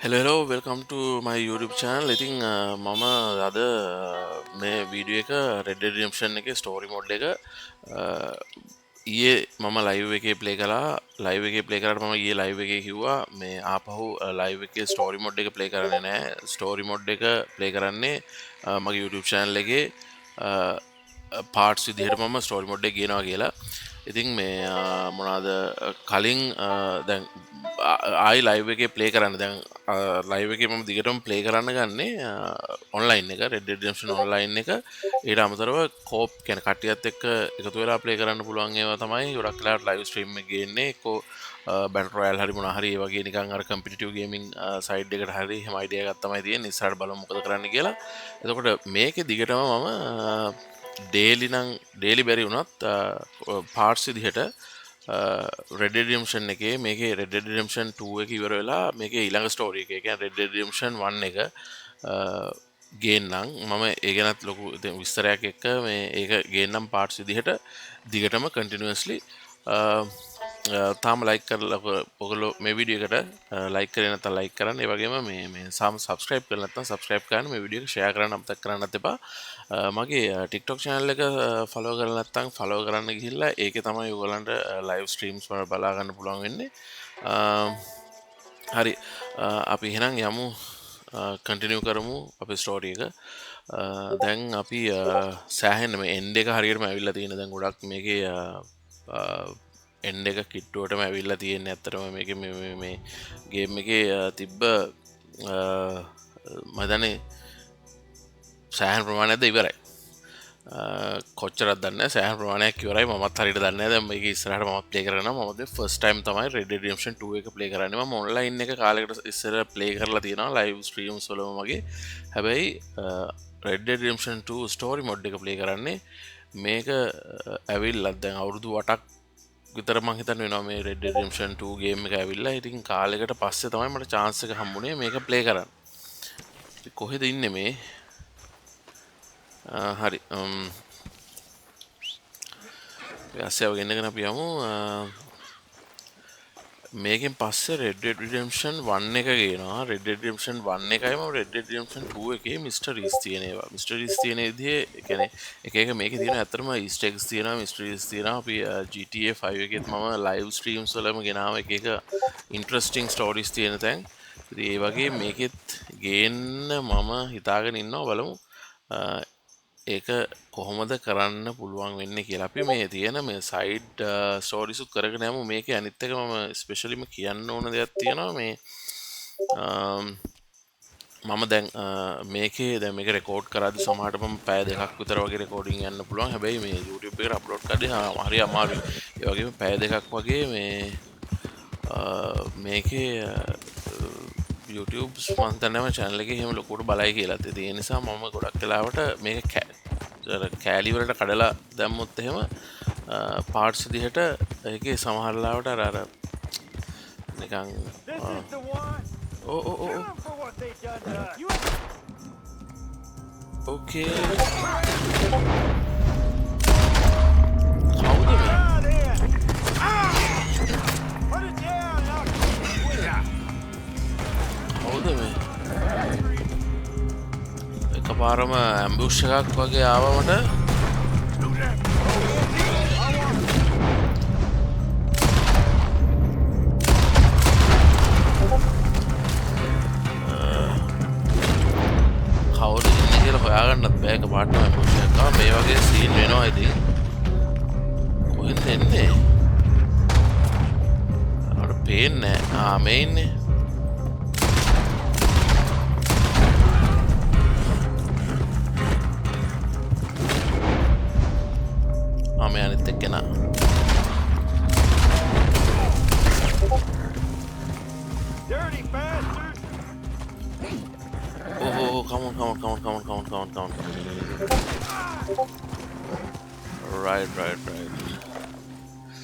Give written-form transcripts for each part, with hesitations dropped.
hello welcome to my YouTube channel. ඉතින් මම අද මේ වීඩියෝ එක Red Dead Redemption එකේ story mode එක ඊයේ මම live එකේ play කළා. live එකේ play කරාට මම ඊයේ live එකේ කිව්වා මේ ආපහු live එකේ story mode එක play කරන්නේ නැහැ. story mode එක play කරන්නේ මගේ YouTube channel එකේ පාර්ට්ස් විදිහට මම ස්ටෝරි මොඩ් එක ගේනවා කියලා. ඉතින් මේ මොනවාද කලින් දැන් ආයි ලයිව් එකේ ප්ලේ කරන්න. දැන් ලයිව් එකේ මම දිගටම ප්ලේ කරන්න ගන්නේ ඔන්ලයින් එක Red Dead Redemption ඔන්ලයින් එක. ඊට අමතරව කෝප් කියන්නේ කට්ටියත් එක්ක එකතු වෙලා ප්ලේ කරන්න පුළුවන් ඒවා තමයි ගොඩක් වෙලාවට ලයිව් ස්ට්‍රීම් එක ගේන්නේ. එක්කෝ බැටල් රොයල් හරි මොනවා හරි ඒ වගේ නිකන් අර කම්පිටිටිව් ගේමින් සයිඩ් එකට හරි එහෙම අයිඩියා එකක් තමයි තියෙන්නේ. ඉස්සරහට බලමු මොකද කරන්න කියලා. එතකොට මේකේ දිගටම මම ඩේලි බැරි වුණත් පාර්ට්ස් විදිහට Red Dead Redemption එකේ මේකේ Red Dead Redemption 2 එක ඉවර වෙලා මේකේ ඊළඟ ස්ටෝරි එක කියන්නේ Red Dead Redemption 1 එක ගේන්නම්. මම ඒ ගැනත් ලොකු විස්තරයක් එක්ක මේ ඒක ගේන්නම් පාර්ට්ස් විදිහට දිගටම කන්ටිනියස්ලි. තාම ලයික් කරලා ඔයගොල්ලෝ මේ වීඩියෝ එකට ලයික් කරේ නැත්නම් ලයික් කරන්න. ඒ වගේම මේ සබස්ක්‍රයිබ් කරලා නැත්නම් සබස්ක්‍රයිබ් කරන්න. මේ වීඩියෝ එක ෂෙයා කරන්න අමතක කරන්නත් එපා. මගේ TikTok channel එක follow කරලා නැත්නම් follow කරන්න ගිහිල්ලා ඒකේ තමයි ඔයගොල්ලන්ට live streams වල බලා ගන්න පුළුවන් වෙන්නේ. හරි අපි එහෙනම් යමු කන්ටිනියු කරමු අපේ ස්ටෝරි එක. දැන් අපි සෑහෙන මේ end එක හරියටම ඇවිල්ලා තියෙන. දැන් ගොඩක් මේකේ එන්ඩ එක කිට්ටුවටම ඇවිල්ලා තියෙන්නේ. ඇත්තටම මේකේ මේ ගේම් එකේ තිබ්බ මම දන්නේ සෑහෙන ප්‍රමාණයක්ද ඉවරයි. කොච්චරක් දන්නේ නැහැ. සෑහෙන ප්‍රමාණයක් ඉවරයි. මමත් හරියට දන්නේ නැහැ. දැන් මේක ඉස්සරහට මම ප්ලේ කරනවා. මම දැන් ෆස්ට් ටයිම් තමයි Red Dead Redemption 2 එක ප්ලේ කරන්නේ. මම ඔන්ලයින් එක කාලයකට ඉස්සර ප්ලේ කරලා තියෙනවා ලයිව් ස්ට්‍රීම්ස් වලම වගේ. හැබැයි Red Dead Redemption 2 story mode එක ප්ලේ කරන්නේ මේක ඇවිල්ලා දැන් අවුරුදු 8ක් විතර මං හිතන්නේ වෙනවා මේ Red Dead Redemption 2 ගේම් එක ඇවිල්ලා. ඉතින් කාලයකට පස්සේ තමයි මට chance එක හම්බුනේ මේක ප්ලේ කරන්න. ඉතින් කොහෙද ඉන්නේ මේ? හරි. ඇස්සව ගෙන්නගෙන අපි යමු. මේකෙන් පස්සේ Red Dead Redemption 1 එක ගේනවා. Red Dead Redemption 1 එකයිම Red Dead Redemption 2 එකේ mysteries තියෙන ඒවා. mysteries තියෙන විදිහේ ඒ කියන්නේ එක එක මේකේ තියෙන ඇත්තටම easter eggs තියෙනවා, mysteries තියෙනවා. අපි GTA 5 එකේත් මම live streams වලම ගෙනාව එක එක interesting stories තියෙන තැන්. ඉතින් ඒ වගේ මේකෙත් ගේන්න මම හිතාගෙන ඉන්නවා. බලමු ඒක කොහොමද කරන්න පුළුවන් වෙන්නේ කියලා. අපි මේ තියෙන මේ සයිඩ් ස්ටෝරිස්ුත් කරගෙන යමු. මේකේ අනිත් එක මම ස්පෙෂලිම කියන්න ඕන දෙයක් තියෙනවා. මේ මම දැන් මේකේ දැන් මේක රෙකෝඩ් කරද්දි සමහරට මම පැය දෙකක් විතර වගේ රෙකෝඩින් යන්න පුළුවන්. හැබැයි මේ YouTube එකට අප්ලෝඩ් කරද්දි හරි අමාරුයි. ඒ වගේම පැය දෙකක් වගේ මේකේ YouTube මන්තනම channel එකේ එහෙම ලොකුට බලයි කියලා. ඒ නිසා මම ගොඩක් වෙලාවට මේක කෑලි වලට කඩලා දැම්මොත් එහෙම පාර්ට්ස් විදිහට ඒකේ සමහර වෙලාවට අර නිකන් ඕකේ කවුද මේ? කවුද මේ? එකපාරම ඇම්බුෂ් එකක් වගේ ආවා මට. කවුද ඉන්නේ කියලා හොයාගන්නත් බෑ. එකපාරටම ඇම්බුෂ් එකක් ආවා. මේ වගේ සීන් වෙනවා ඉතින්. කොහෙන්ද එන්නේ? අපිට පේන්නේ නැහැ. මේ ඉන්නේ. මේ අනිත් එක්කෙනා. Oh, come on. Right.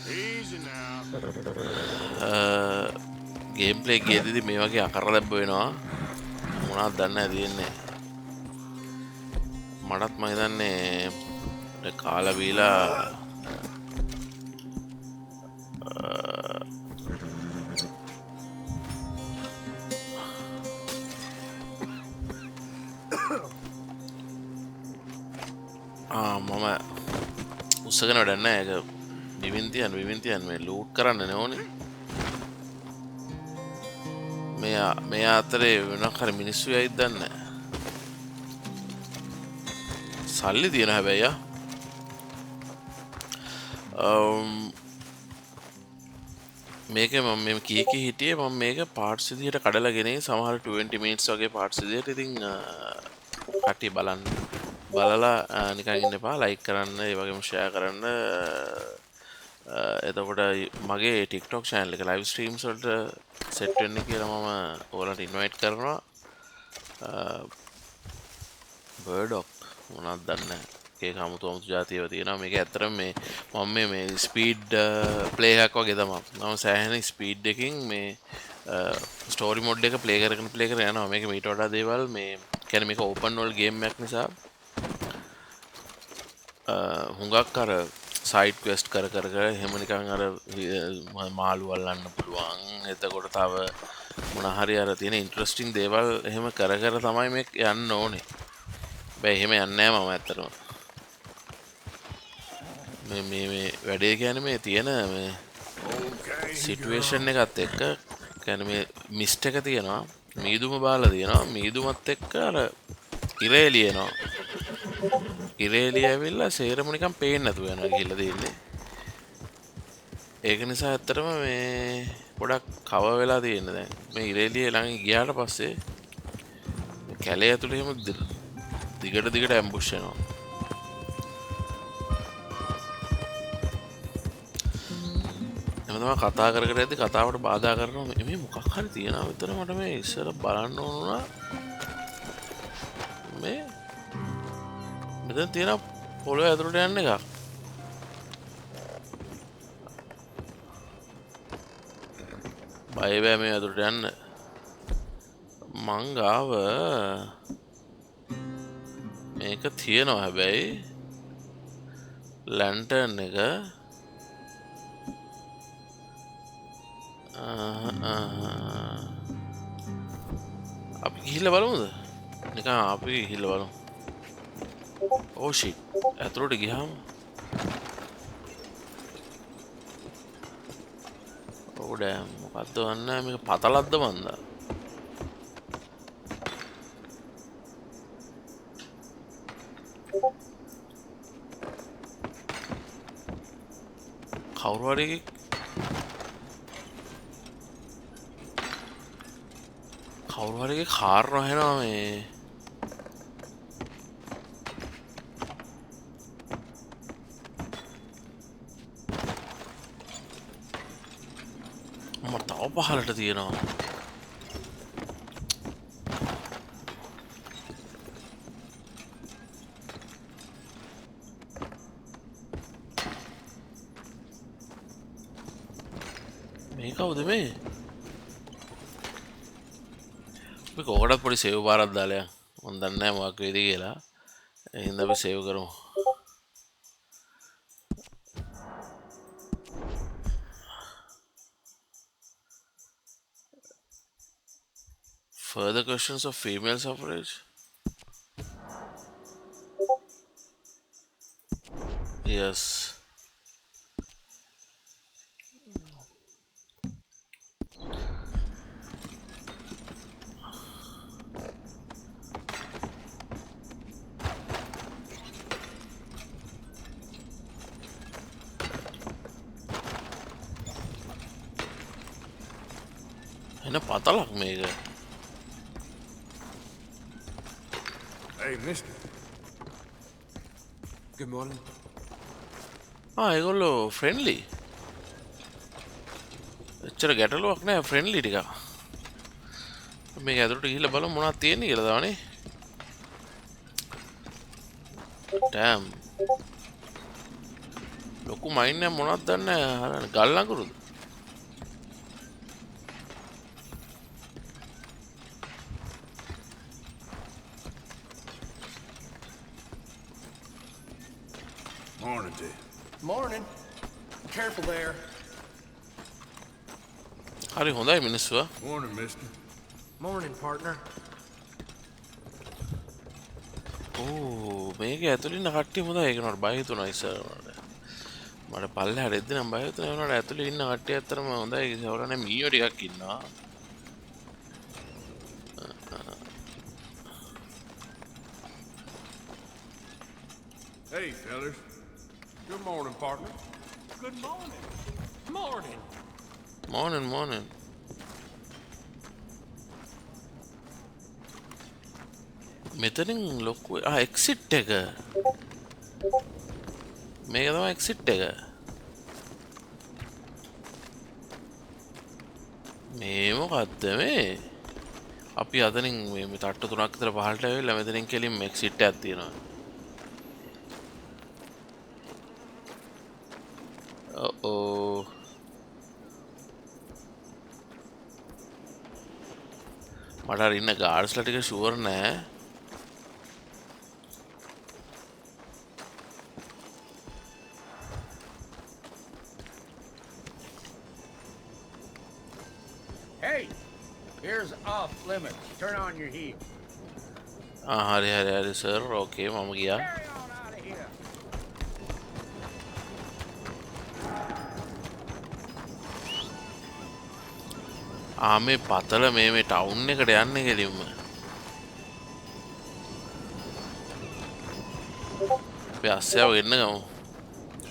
Easy now. Game play ගියේදී මේ වගේ අකර දැබ්බ වෙනවා. මොනවද දන්නේ නැහැ තියෙන්නේ. මටත් මම හිතන්නේ කාලා බීලා මම උත්සගෙන වැඩන්න ඒක විවින්තියන් මේ ලූට් කරන්න නෝනේ මේ අතරේ වෙන කර මිනිස්සු ඇයිත් දන්න සල්ලි තියෙන හැබැයි මේක මම කීක හිටියේ මම මේක පාර්ට්ස් විදිහට කඩලාගෙන සමහර 20 මිනිත්ස් වගේ පාර්ට්ස් විදිහට ඉතින් කට්ටිය බලන්න බලලා නිකන් ඉන්න එපා ලයික් කරන්න ඒ වගේම ෂෙයා කරන්න එතකොට මගේ TikTok channel එක live streams වලට set වෙන්න කියලා මම ඔයාලට invite කරනවා Burdock මොනවද දන්නේ ඒක 아무තු જાතියව තියෙනවා මේක ඇත්තටම මම මේ ස්පීඩ් ප්ලේ එකක් වගේ තමයි මම සෑහෙන ස්පීඩ් එකකින් මේ ස්ටෝරි මොඩ් එක ප්ලේ කරගෙන යනවා මේක මීට වඩා දේවල් මේ කියන්නේ මේක ඕපන් වර්ල්ඩ් ගේම් එකක් නිසා හුඟක් අර සයිඩ් ක්වෙස්ට් කර එහෙම නිකන් අර මාළු අල්ලන්න පුළුවන් එතකොට තව මොන හරි අර තියෙන ඉන්ටරෙස්ටිං දේවල් එහෙම කර තමයි මේ යන්න ඕනේ බෑ එහෙම යන්නේ නැහැ මම ඇත්තටම මේ වැඩේ කියන්නේ මේ තියෙන මේ සිටුේෂන් එකත් එක්ක කියන්නේ මේ මිස්ට් එක තියෙනවා මීදුම බාලා තියෙනවා මීදුමත් එක්ක අර ඉරේ ලියනවා ඉරේලිය ඇවිල්ලා සේරම නිකන් පේන්නේ නැතුව යනවා කියලා තියෙන්නේ. ඒක නිසා ඇත්තටම මේ පොඩක් කව වෙලා තියෙන්නේ දැන්. මේ ඉරේලිය ළඟ ගියාට පස්සේ කැලේ ඇතුලේ එහෙම දිගට ඇම්බුෂ් වෙනවා. එහෙම තමයි කතා කර යද්දි කතාවට බාධා කරනවා මේ මොකක් හරි තියනවා විතර මට මේ ඉස්සර බලන්න ඕන වුණා. මේ මෙතන තියෙන පොළොව ඇතුළට යන්න එකක් බය බෑ මේ ඇතුළට යන්න මං ගාව මේක තියෙනවා හැබැයි ලැන්ටර්න් එක අපි ගිහිල්ලා බලමුද නිකන් අපි ගිහිල්ලා බලමු Oh shit, ඇතුළට ගියාම Oh damn, මොකද්ද වන්නේ මේක පතලක්ද මන්දා කවුරු හරිගේ කාර් රහනවා මේ පහලට තියෙනවා මේ කවුද මේ අපි කොකටත් පොඩි සේව් බාරක් දාලා මම දන්නේ නැහැ මොකක් වේද කියලා එහෙනම් අපි සේව් කරමු Further questions of female suffrage? Yes. එන පතලක් මේක Hey, mister. Good morning. ඒගොල්ලෝ ෆ්‍රෙන්ඩ්ලි එච්චර ගැටලුවක් නෑ ෆ්‍රෙන්ඩ්ලි ටිකක් මේක ඇතුළට ගිහිල්ලා බලමු මොනවද තියෙන්නේ කියලා දානේ ඩෑම් ලොකු මයින් එක මොනවද දන්නේ නැහැ ගල් අඟුරුද Morning, Dave. Morning. Careful there. හරි හොඳයි මිනිස්සුවා Morning, mister. Morning, partner. ඕ මේක ඇතුළේ ඉන්න කට්ටිය හොඳයි ඒක නෝට බය හිතුණා ඉස්සරහට මට පල්ලෙහාට එද්දි නම් බය හිතුණා ඒ වුණාට ඇතුළේ ඉන්න කට්ටිය ඇත්තටම හොඳයි ඒගොල්ලෝ මීයෝ ටිකක් ඉන්නවා Hey, fellas. Good morning, partner. Good morning. Morning. morning මෙතනින් ලොකු එක්සිට් එක මේක තමයි එක්සිට් එක මේ මොකද්ද මේ අපි අතනින් මේ තට්ටු තුනක් විතර පහළට ඇවිල්ලා මෙතනින් කෙලින්ම එක්සිට් එකක් තියෙනවා ඕ මට අර ඉන්න ගාර්ඩ්ස්ලා ටික ෂුවර් නෑ Hey, here's off limits. Turn on your heat. හරි සර් ඕකේ මම ගියා Carry on out of here. මේ පතල මේ ටවුන් එකට යන්නේ කෙලින්ම අපි අස්සයාව ගෙන්න ගමු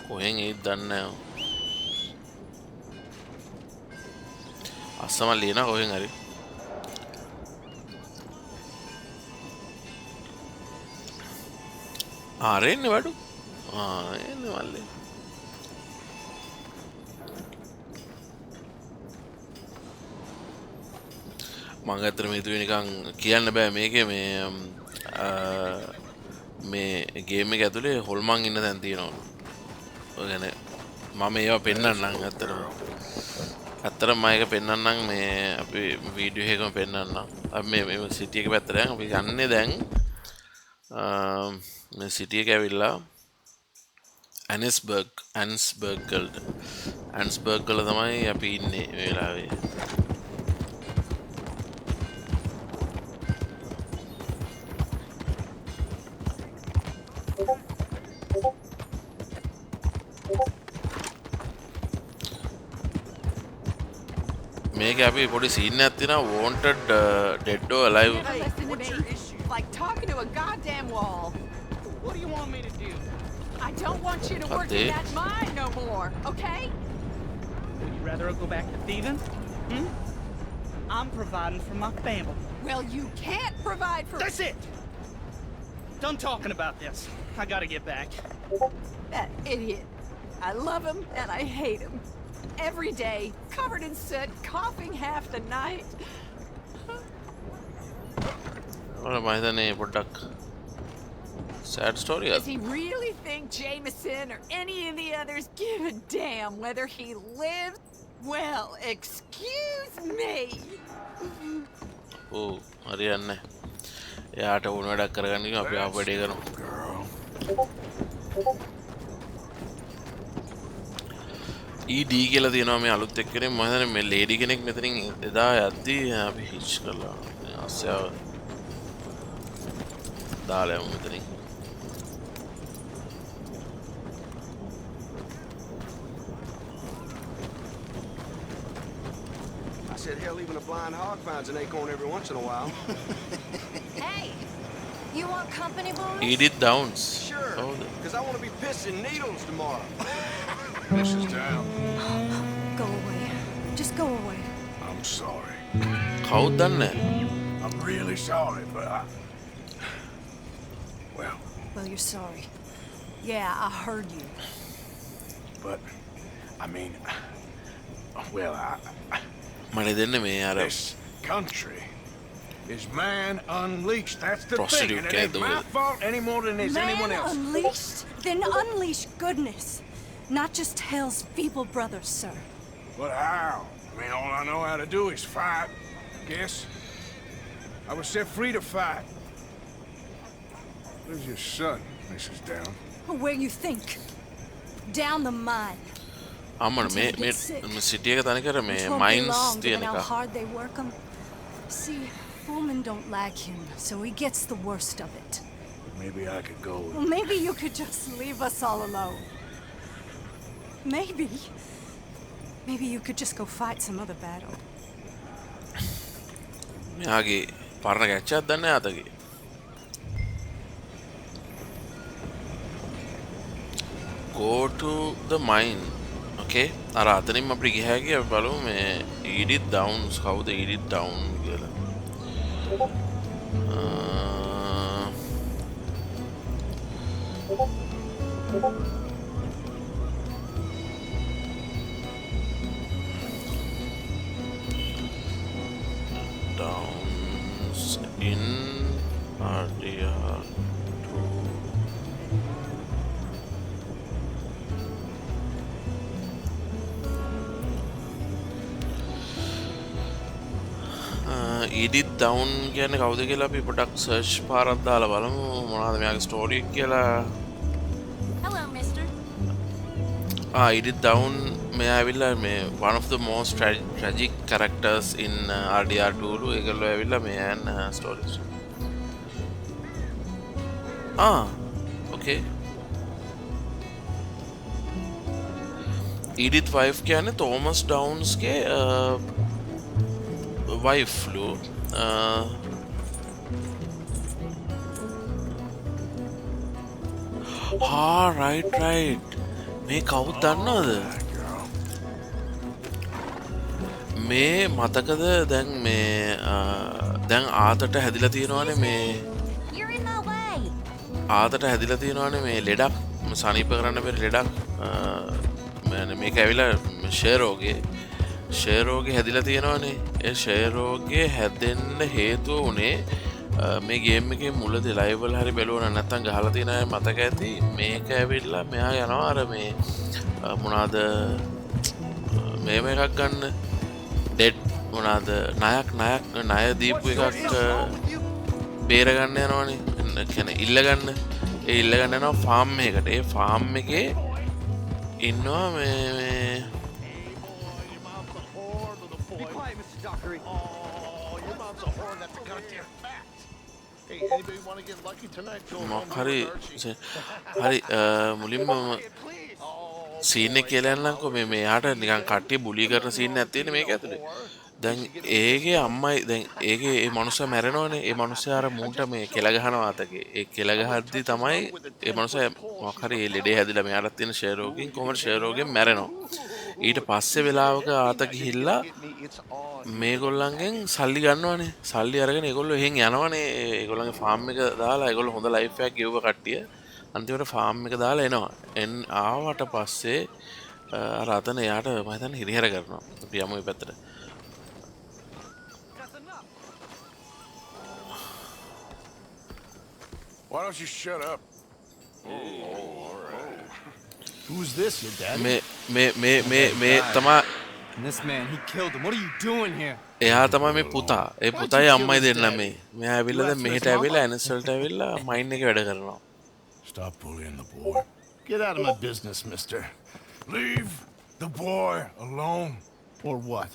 කොහෙන් ඒත් දන්නේ නැහැ අස්සම ලියන කොහෙන් හරි එන්නේ වඩු එන්නේ මල්ලේ මං ඇත්තටම හිතුවේ නිකන් කියන්න බෑ මේකේ මේ ගේම් එක ඇතුලේ හොල්මන් ඉන්න තැන් තියෙනවා. ඔය කියන්නේ මම ඒවා පෙන්නන්නම් ඇත්තටම. ඇත්තටම මම ඒක පෙන්නන්නම් මේ අපි වීඩියෝ එකකම පෙන්නන්නම්. අපි මේ සිටි එක පැත්තට යන් අපි යන්නේ දැන් මේ සිටි එක ඇවිල්ලා ඇන්ස්බර්ග් වල තමයි අපි ඉන්නේ මේ වෙලාවේ. මේක අපි පොඩි සීන් එකක් තියෙනවා wanted dead or alive Never listen to me. Like talking to a goddamn wall. What do you want me to do? I don't want you to work in that mine no more, okay? Would you rather I go back to thieving? I'm providing for my family. Well, you can't provide for That's it! Done talking about this. I gotta get back. that idiot. I love him and I hate him. Every day, covered in soot, coughing half the night. ඔන්න මම හිතන්නේ පොඩ්ඩක් sad story Does he really think Jameson or any of the others give a damn whether he lives? Well, excuse me. ඕ හරියන්නේ එයාට ඕන වැඩක් කරගන්න කිව්වා අපි ආපු වැඩේ කරමු ED කියලා තියෙනවා මේ අලුත් එක්කනේ මම හිතන්නේ මේ ලේඩි කෙනෙක් මෙතනින් එදා යද්දි අපි හිච් කළා ආසයාව දාලා යමු මෙතනින් I said, hell, even a blind hog finds an acorn every once in a while. Hey, you want company, boys? Edith Downs Sure, Oh, because I want to be pissing needles tomorrow. Mrs. Down, Go away. Just go away. I'm sorry. කවුද දන්නේ I'm really sorry, but well, Well, you're sorry. Yeah, I heard you. but I mean, well, මට දෙන්න මේ අර this country is man unleashed. That's the thing, Prostitute and it can't ain't do my it. fault any more than it's anyone Man else. unleashed? Then unleash goodness. Not just hell's feeble brothers, sir. But how? I mean, all I know how to do is fight, I guess. I was set free to fight. Where's your son, Mrs. Down? Where you think? Down the mine. අම්මන මේ සිටිය එක තනිකර මේ Which won't be mines long, තියෙන given how එක hard they work 'em. See, Foreman don't like him, so he gets the worst of it. Maybe I could go with Well, maybe you could just leave us all alone. Maybe. Maybe you could just go fight some other battle. මෙයාගේ පරණ කැච්චක් දන්න අතගේ go to the mine okay අර අතනින් අපිට ගිය හැකි අපි බලමු මේ Edith Downs කවුද Edith Down කියලා Downs in RDR 2 Edith Down කියන්නේ කවුද කියලා අපි පොඩක් සර්ච් පාරක් දාලා බලමු මොනවද මෙයාගේ ස්ටෝරි එක කියලා Hello, mister. Edith Down මෙයා ඇවිල්ලා මේ one of the most tragic characters in RDR2 ලු ඒගොල්ලෝ ඇවිල්ලා මෙයන් ස්ටෝරිස් okay Edith wife කියන්නේ Thomas Downs ගේ wife ලු right මේ කවුද දන්නවද මේ මතකද දැන් මේ දැන් ආතට හැදිලා තියෙනවානේ මේ You're in my way. ආතට හැදිලා තියෙනවානේ මේ ලෙඩක් සනීප කරන්න බැරි ලෙඩක් මේක ඇවිල්ලා ෂෙරෝගේ හැදිලා තියෙනවානේ ඒ ෂෙරෝගේ හැදෙන්න හේතුව උනේ මේ ගේම් එකේ මුලදී ලයිව් වල හරි බැලුවා නැත්නම් ගහලා තියෙන අය මතක ඇති මේක ඇවිල්ලා මෙයා යනවා අර මේ මොනවාද මේව එකක් ගන්න ඩෙඩ් මොනවාද ණය දීපු එකක් බේර ගන්න යනවනේ කියන්නේ ඉල්ල ගන්න යනවා ෆාම් එකකට ඒ ෆාම් එකේ ඉන්නවා මේ හරි මුලින්ම සීන් එක කියලා යන්නම්කෝ මේ මෙයාට නිකන් කට්ටිය බුලි කරන සීන් එකක් තියෙන මේක ඇතුලේ දැන් ඒගේ අම්මයි දැන් ඒගේ ඒ මනුස්සයා මැරෙනවනේ ඒ මනුස්සයා අර මූන්ට මේ කෙල ගහනවා අතගේ ඒ කෙල ගහද්දි තමයි ඒ මනුස්සයා මොකක් හරි ඒ ලෙඩේ හැදිලා මෙයාට තියෙන ෂෙරෝගෙන් කොහමද ෂෙරෝගෙන් මැරෙනවා ඊට පස්සේ වෙලාවක ආත ගිහිල්ලා මේගොල්ලන්ගෙන් සල්ලි ගන්නවනේ සල්ලි අරගෙන ඒගොල්ලෝ එහෙන් යනවනේ ඒගොල්ලන්ගේ ෆාම් එක දාලා ඒගොල්ලෝ හොඳ ලයිෆ් එකක් ගෙවුව කට්ටිය අන්තිමට ෆාම් එක දාලා එනවා ආවට පස්සේ අර අතන එයාට මම හිතන්නේ හිරිහැර කරනවා අපි යමු මේ පැත්තට Why don't you shut up? Who's this, your dad? මේ තමා This man, he killed him. What are you doing here? එයා තමයි මේ පුතා ඒ පුතායි අම්මයි දෙන්න මේ මෙයා ඇවිල්ලා දැන් මෙහෙට ඇවිල්ලා ඇනස් වලට ඇවිල්ලා මයින් එකේ වැඩ කරනවා Stop bullying the boy. Get out of my business, mister. Leave the boy alone, Or what?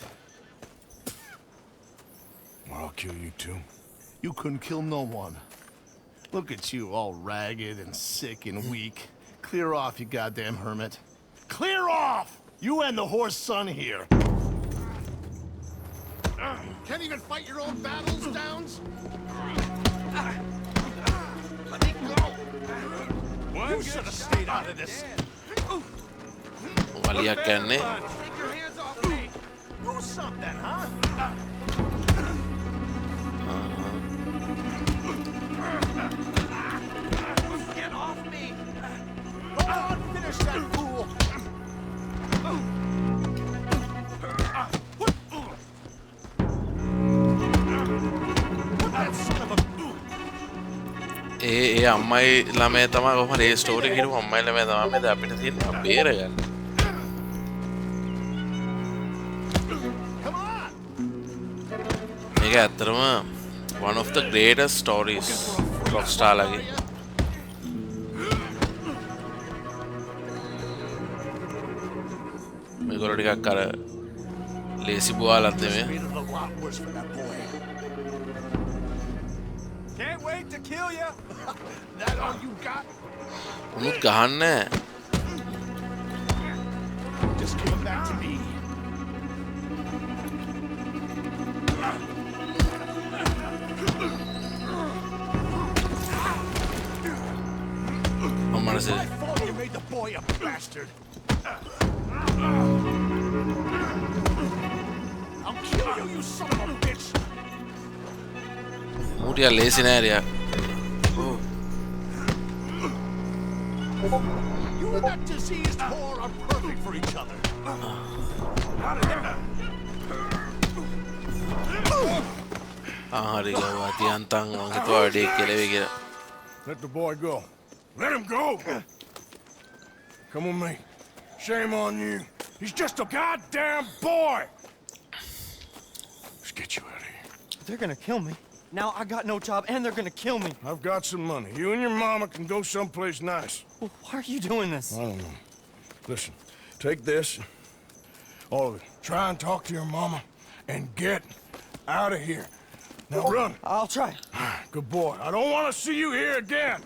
or I'll kill you too. You couldn't kill no one. Look at you, all ragged and sick and weak. Clear off, you goddamn hermit. Clear off! You and the horse son here. Can't even fight your own battles, Downs? Let me go! You should have stayed out of this. වලියක් කියන්නේ Take your hands off me! Do something, huh? Get off me! Go on, finish that fool! That son of a... ඒ අම්මයි ළමයා තමයි කොහොමද ඒ story එක හිටපු අම්මයි ළමයා තමයි මේ අපිට තියෙනවා බේරගන්න Come on! මේක ඇත්තටම one of the greatest stories Rockstar ලගේ මේගොල්ලෝ ටිකක් අර ලේසි බුවාලත් නෙමෙයි Treated a lot worse for that boy. Can't wait to kill you. That all you got? උනුත් ගහන්නේ Just give it back to me. මමනස My fault you made the boy a bastard. I'll kill you, you son of a bitch. මූටිය ලේසි නෑරයා You and that diseased whore are perfect for each other. Out of here. ආහරි ගවා තියන්තන් හිතුවා වැඩේ කෙලවේ කියලා Let the boy go. Let him go. Come with me. Shame on you. He's just a goddamn boy. Let's get you out of here. They're gonna kill me. Now I got no job and they're gonna kill me. I've got some money. You and your mama can go someplace nice. Well, why are you doing this? I don't know. Listen, take this. All of it. Try and talk to your mama and get out of here. Now run. I'll try. Good boy. I don't want to see you here again.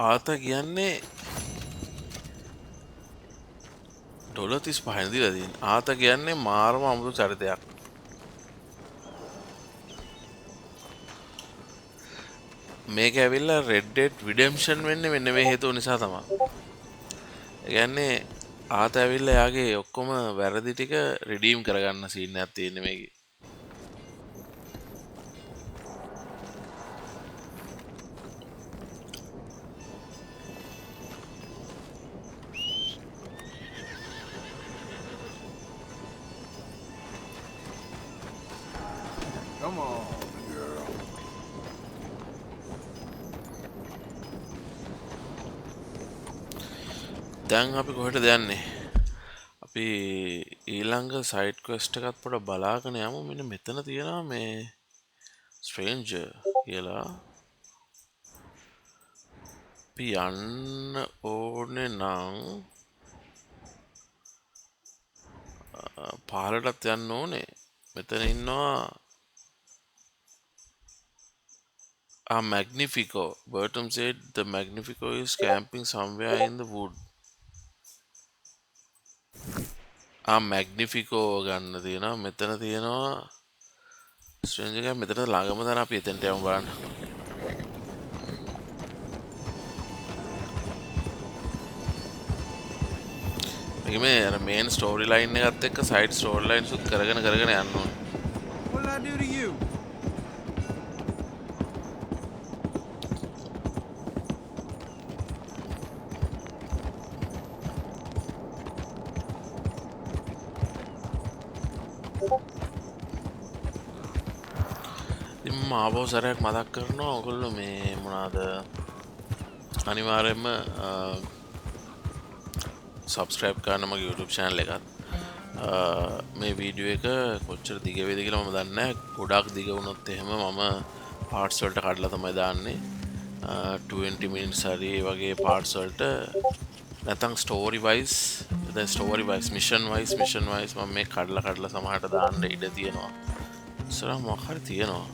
ආත කියන්නේ $35 දීලා තියෙන. ආත කියන්නේ මාරම අමුතු චරිතයක්. මේක ඇවිල්ලා Red Dead Redemption වෙන්නේ මෙන්න මේ හේතුව නිසා තමයි. ඒ කියන්නේ ආත ඇවිල්ලා යාගේ ඔක්කොම වැරදි ටික redeem කරගන්න සීන් එකක් තියෙන්නේ මේකේ. Come on, girl. දැන් අපි කොහෙටද යන්නේ? අපි ඊළඟ සයිඩ් ක්වෙස්ට් එකත් පොඩ බලාගෙන යමු. මෙන්න මෙතන තියෙනවා මේ ස්ට්‍රේන්ජර් කියලා. අපි යන්න ඕනේ නම් පාරටත් යන්න ඕනේ. මෙතන ඉන්නවා Magnifico. Bertram said the Magnifico is camping somewhere in the wood. Magnifico ගන්න තියෙනවා. මෙතන තියෙනවා ස්ට්‍රේන්ජර් එක. මෙතන ළඟම තැන අපි එතනට යමු බලන්න. මේක මේ අර මේන් ස්ටෝරි ලයින් එකත් එක්ක සයිඩ් ස්ටෝරි ලයින්ස් උත් කරගෙන යන්න ඕනේ. What did I do to you? ඉතින් ආපහු සැරයක් මතක් කරනවා ඔයගොල්ලෝ මේ මොනවාද අනිවාර්යයෙන්ම subscribe කරන්න මගේ YouTube channel එකත්. මේ වීඩියෝ එක කොච්චර දිග වේද කියලා මම දන්නේ නැහැ. ගොඩක් දිග වුණොත් එහෙම මම parts වලට කඩලා තමයි දාන්නේ. 20 minutes හරි වගේ parts වලට නැත්නම් story wise mission wise මම මේ කඩලා සමහරට දාන්න ඉඩ තියෙනවා. ඉස්සරහ මොකක් හරි තියෙනවා.